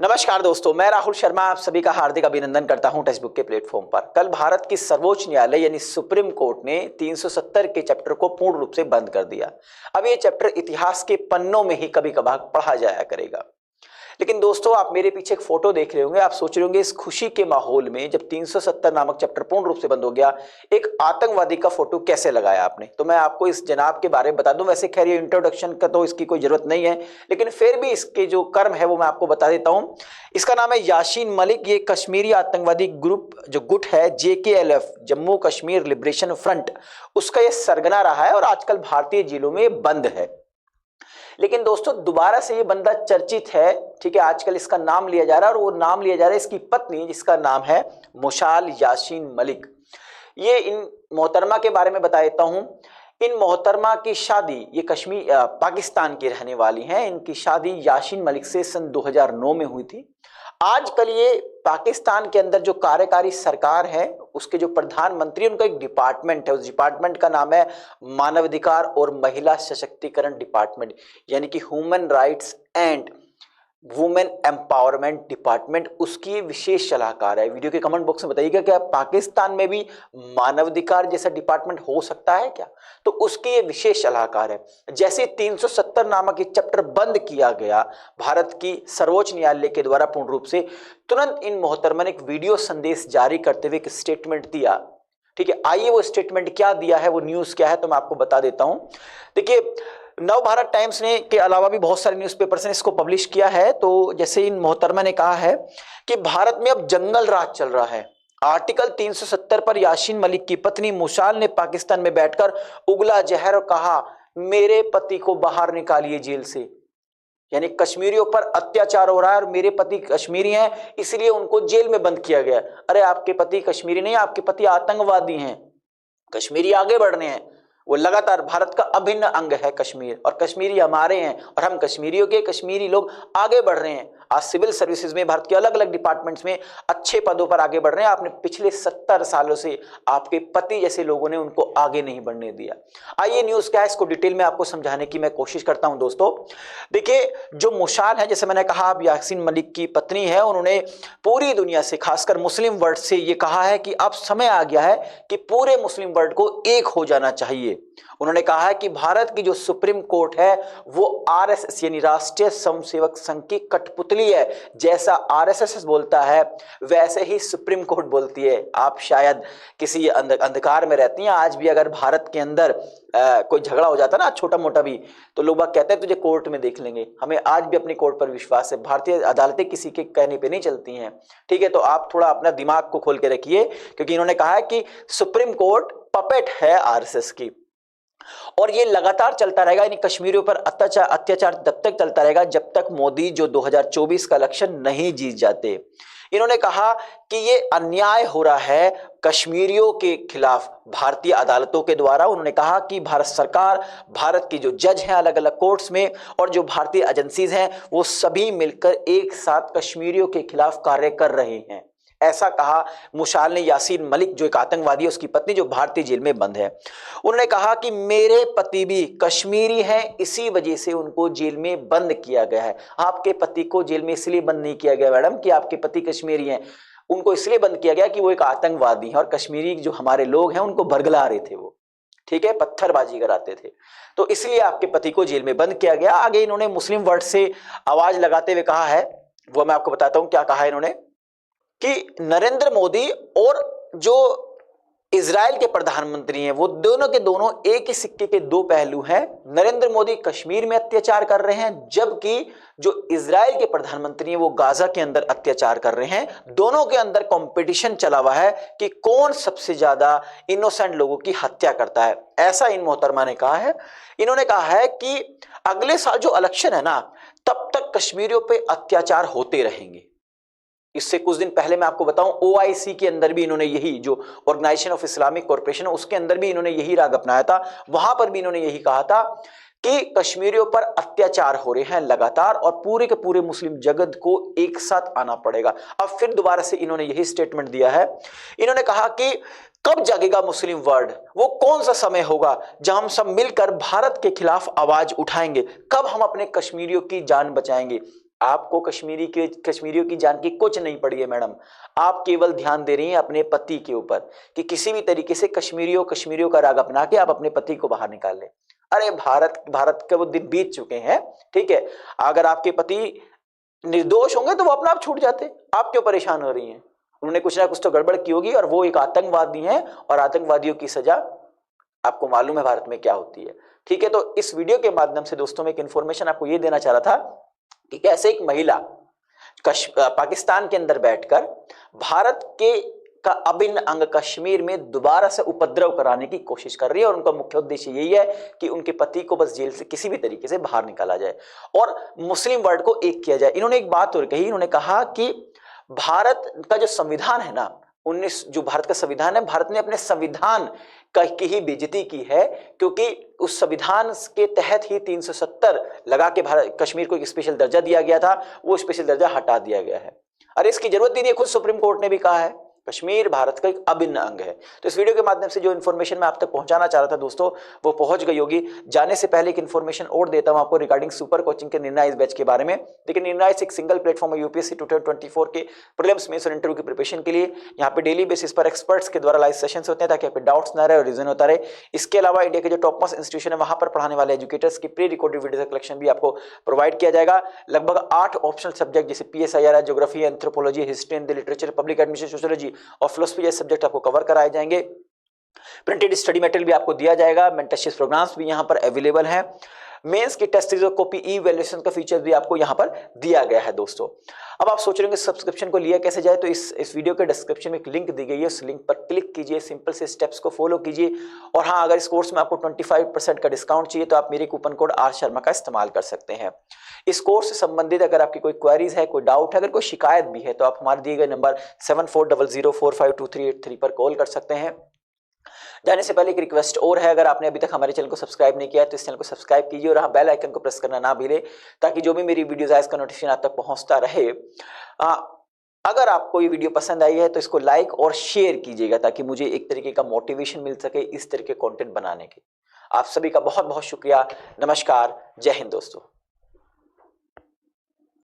नमस्कार दोस्तों, मैं राहुल शर्मा आप सभी का हार्दिक अभिनंदन करता हूं टेक्स्टबुक के प्लेटफॉर्म पर। कल भारत की सर्वोच्च न्यायालय यानी सुप्रीम कोर्ट ने 370 के चैप्टर को पूर्ण रूप से बंद कर दिया। अब ये चैप्टर इतिहास के पन्नों में ही कभी कभार पढ़ा जाया करेगा। लेकिन दोस्तों, आप मेरे पीछे एक फोटो देख रहे होंगे। आप सोच रहे होंगे इस खुशी के माहौल में जब 370 नामक चैप्टर पूर्ण रूप से बंद हो गया, एक आतंकवादी का फोटो कैसे लगाया आपने। तो मैं आपको इस जनाब के बारे में बता दूं। वैसे खैर ये इंट्रोडक्शन का तो इसकी कोई जरूरत नहीं है, लेकिन फिर भी इसके जो कर्म है वो मैं आपको बता देता हूं। इसका नाम है यासीन मलिक। ये कश्मीरी आतंकवादी ग्रुप जो गुट है JKLF, Jammu Kashmir liberation front, उसका ये सरगना रहा है और आजकल भारतीय जेलों में बंद है। लेकिन दोस्तों, दोबारा से ये बंदा चर्चित है। ठीक है, आजकल इसका नाम लिया जा रहा है और वो नाम लिया जा रहा है इसकी पत्नी, जिसका नाम है मुशाल यासीन मलिक। ये इन मोहतरमा के बारे में बता देता हूं। इन मोहतरमा की शादी, ये कश्मीर पाकिस्तान की रहने वाली हैं। इनकी शादी यासीन मलिक से सन 2009 में हुई थी। आजकल ये पाकिस्तान के अंदर जो कार्यकारी सरकार है, उसके जो प्रधानमंत्री, उनका एक डिपार्टमेंट है। उस डिपार्टमेंट का नाम है मानवाधिकार और महिला सशक्तिकरण डिपार्टमेंट, यानी कि human rights and women empowerment department. उसकी विशेष सलाहकार है। वीडियो के कमेंट बॉक्स में बताइएगा क्या पाकिस्तान में भी मानवाधिकार जैसा डिपार्टमेंट हो सकता है क्या। तो उसकी ये विशेष सलाहकार है। जैसे 370 नामक ये चैप्टर बंद किया गया भारत की सर्वोच्च न्यायालय के द्वारा पूर्ण रूप से, तुरंत इन मोहतरमा ने एक वीडियो संदेश जारी करते हुए एक स्टेटमेंट दिया। ठीक है, आइए वो स्टेटमेंट क्या दिया है, वो न्यूज क्या है, तो मैं आपको बता देता हूं। देखिए, नव भारत टाइम्स ने के अलावा भी बहुत सारे न्यूज़पेपर्स ने इसको पब्लिश किया है। तो जैसे इन मोहतरमा ने कहा है कि भारत में अब जंगल राज चल रहा है। आर्टिकल 370 पर यासीन मलिक की पत्नी मुशाल ने पाकिस्तान में बैठकर उगला जहर और कहा, मेरे पति को बाहर निकालिए जेल से। यानी कश्मीरियों पर अत्याचार हो रहा है और मेरे पति कश्मीरी हैं, इसलिए उनको जेल में बंद किया गया। अरे आपके पति कश्मीरी नहीं, आपके पति आतंकवादी हैं। कश्मीरी आगे बढ़ रहे हैं। वो लगातार भारत का अभिन्न अंग है कश्मीर, और कश्मीरी हमारे हैं और हम कश्मीरियों के, कश्मीरी लोग आगे बढ़ रहे हैं। आज सिविल सर्विसेज में भारत के अलग अलग डिपार्टमेंट्स में अच्छे पदों पर आगे बढ़ रहे हैं। आपने पिछले 70 सालों से आपके पति जैसे लोगों ने उनको आगे नहीं बढ़ने दिया। आइए न्यूज क्या है, इसको डिटेल में आपको समझाने की मैं कोशिश करता हूं। दोस्तों देखिए, जो मुशाल है, जैसे मैंने कहा, अब यासीन मलिक की पत्नी है। उन्होंने पूरी दुनिया से, खासकर मुस्लिम वर्ल्ड से ये कहा है कि अब समय आ गया है कि पूरे मुस्लिम वर्ल्ड को एक हो जाना चाहिए। उन्होंने कहा है कि भारत की जो सुप्रीम कोर्ट है वो RSS यानी राष्ट्रीय स्वयंसेवक संघ की कठपुतली है। जैसा RSS बोलता है वैसे ही सुप्रीम कोर्ट बोलती है। आप शायद किसी अंधकार में रहती हैं। आज भी अगर भारत के अंदर कोई झगड़ा हो जाता है ना, छोटा मोटा भी, तो लोग बाग कहते हैं तुझे कोर्ट में देख लेंगे। हमें आज भी अपनी कोर्ट पर विश्वास है। भारतीय अदालतें किसी के कहने पे नहीं चलती हैं। ठीक है, तो आप थोड़ा अपना दिमाग को खोल के रखिए, क्योंकि इन्होंने कहा है कि सुप्रीम कोर्ट पपेट है RSS की, और ये लगातार चलता रहेगा। यानी कश्मीरियों पर अत्याचार तब तक चलता रहेगा जब तक मोदी जो 2024 का इलेक्शन नहीं जीत जाते। इन्होंने कहा कि ये अन्याय हो रहा है कश्मीरियों के खिलाफ भारतीय अदालतों के द्वारा। उन्होंने कहा कि भारत सरकार, भारत की जो जज हैं अलग अलग कोर्ट्स में, और जो भारतीय एजेंसीज हैं, वो सभी मिलकर एक साथ कश्मीरियों के खिलाफ कार्य कर रहे हैं। ऐसा कहा मुशाल ने यासीन मलिक, जो एक आतंकवादी है, उसकी पत्नी जो भारतीय जेल में बंद है। उन्होंने कहा कि मेरे पति भी कश्मीरी हैं, इसी वजह से उनको जेल में बंद किया गया है। आपके पति को जेल में इसलिए बंद नहीं किया गया मैडम कि आपके पति कश्मीरी हैं, उनको इसलिए बंद किया गया कि वो एक आतंकवादी है, और कश्मीरी जो हमारे लोग हैं उनको भड़का रहे थे वो। ठीक है, पत्थरबाजी कराते थे, तो इसलिए आपके पति को जेल में बंद किया गया। आगे इन्होंने मुस्लिम वर्ल्ड से आवाज लगाते हुए कहा है, वो मैं आपको बताता हूं क्या कहा है इन्होंने, कि नरेंद्र मोदी और जो इजराइल के प्रधानमंत्री हैं, वो दोनों के दोनों एक ही सिक्के के दो पहलू हैं। नरेंद्र मोदी कश्मीर में अत्याचार कर रहे हैं, जबकि जो इजराइल के प्रधानमंत्री हैं वो गाजा के अंदर अत्याचार कर रहे हैं। दोनों के अंदर कंपटीशन चला हुआ है कि कौन सबसे ज्यादा इनोसेंट लोगों की हत्या करता है। ऐसा इन मोहतरमा ने कहा है। इन्होंने कहा है कि अगले साल जो इलेक्शन है ना, तब तक कश्मीरियों पर अत्याचार होते रहेंगे। इससे कुछ दिन पहले मैं आपको बताऊं, OIC के अंदर भी इन्होंने यही, जो ऑर्गेनाइजेशन ऑफ इस्लामिक कॉर्पोरेशन है, उसके अंदर भी इन्होंने यही राग अपनाया था। वहां पर भी इन्होंने यही कहा था कि कश्मीरियों पर अत्याचार हो रहे हैं लगातार, और पूरे के पूरे मुस्लिम जगत को एक साथ आना पड़ेगा। अब फिर दोबारा से इन्होंने यही स्टेटमेंट दिया है। इन्होंने कहा कि कब जागेगा मुस्लिम वर्ल्ड, वो कौन सा समय होगा जब हम सब मिलकर भारत के खिलाफ आवाज उठाएंगे, कब हम अपने कश्मीरियों की जान बचाएंगे। आपको कश्मीरियों की जान की कुछ नहीं पड़ी है मैडम। आप केवल ध्यान दे रही हैं अपने पति के ऊपर कि किसी भी तरीके से कश्मीरियों का राग अपना के आप अपने पति को बाहर निकाल लें। अरे भारत के वो दिन बीत चुके हैं, ठीक है। अगर आपके पति निर्दोष होंगे तो वो अपना आप छूट जाते, आप क्यों परेशान हो रही हैं? उन्होंने कुछ ना कुछ तो गड़बड़ की होगी और वो एक आतंकवादी हैं, और आतंकवादियों की सजा आपको मालूम है भारत में क्या होती है, ठीक है। तो इस वीडियो के माध्यम से दोस्तों में एक इंफॉर्मेशन आपको ये देना चाह रहा था कि कैसे एक महिला पाकिस्तान के अंदर बैठकर भारत के का अभिन्न अंग कश्मीर में दोबारा से उपद्रव कराने की कोशिश कर रही है, और उनका मुख्य उद्देश्य यही है कि उनके पति को बस जेल से किसी भी तरीके से बाहर निकाला जाए और मुस्लिम वर्ल्ड को एक किया जाए। इन्होंने एक बात और कही, इन्होंने कहा कि भारत का जो संविधान है ना, 19 जो भारत का संविधान है, भारत ने अपने संविधान की ही बेइज्जती की है, क्योंकि उस संविधान के तहत ही 370 लगा के भारत कश्मीर को एक स्पेशल दर्जा दिया गया था, वो स्पेशल दर्जा हटा दिया गया है। अरे इसकी जरूरत ही नहीं, खुद सुप्रीम कोर्ट ने भी कहा है कश्मीर भारत का एक अभिन्न अंग है। तो इस वीडियो के माध्यम से जो इन्फॉर्मेशन मैं आप तक पहुंचाना चाह रहा था दोस्तों, वो पहुंच गई होगी। जाने से पहले एक इन्फॉर्मेशन और देता हूं आपको रिगार्डिंग सुपर कोचिंग के निर्णय इस बैच के बारे में। देखिए, निर्णय एक सिंगल प्लेटफॉर्म है यूपीएससी 2024 के प्रीलिम्स, मेंस और इंटरव्यू की प्रिपरेशन के लिए। यहाँ पे डेली बेसिस पर एक्सपर्ट्स के द्वारा लाइव सेशंस होते हैं ताकि आपके डाउट्स ना रहे और रीजन होता रहे। इसके अलावा इंडिया के जो टॉप मोस्ट इंस्टीट्यूशन है वहां पर पढ़ाने वाले एजुकेटर्स की प्री रिकॉर्डेड वीडियो का कलेक्शन भी आपको प्रोवाइड किया जाएगा। लगभग 8 ऑप्शनल सब्जेक्ट जैसे PSIR, geography, anthropology, history and literature, public administration, sociology और फिलोसफी सब्जेक्ट आपको कवर कराए जाएंगे। प्रिंटेड स्टडी मटेरियल भी आपको दिया जाएगा। मेंटरशिप प्रोग्राम्स भी यहां पर अवेलेबल हैं। मेंस की टेस्ट सीरीज और कॉपी ई वैल्यूएशन का फीचर भी आपको यहां पर दिया गया है दोस्तों। अब आप सोच रहे होंगे सब्सक्रिप्शन को लिया कैसे जाए, तो इस वीडियो के डिस्क्रिप्शन में एक लिंक दी गई है, उस लिंक पर क्लिक कीजिए, सिंपल से स्टेप्स को फॉलो कीजिए। और हाँ, अगर इस कोर्स में आपको 25% का डिस्काउंट चाहिए तो आप मेरे कूपन कोड R Sharma का इस्तेमाल कर सकते हैं। इस कोर्स से संबंधित अगर आपकी कोई क्वेरीज है, कोई डाउट है, अगर कोई शिकायत भी है, तो आप हमारे दिए गए नंबर 7400452383 पर कॉल कर सकते हैं। जाने से पहले एक रिक्वेस्ट और है, अगर आपने अभी तक हमारे चैनल को सब्सक्राइब नहीं किया है तो इस चैनल को सब्सक्राइब कीजिए और हाँ, बेल आइकन को प्रेस करना ना भूलें ताकि जो भी मेरी वीडियोस आए इसका नोटिफिकेशन आप तक पहुंचता रहे। अगर आपको ये वीडियो पसंद आई है तो इसको लाइक और शेयर कीजिएगा ताकि मुझे एक तरीके का मोटिवेशन मिल सके इस तरह के कंटेंट बनाने के। आप सभी का बहुत बहुत शुक्रिया। नमस्कार, जय हिंद दोस्तों।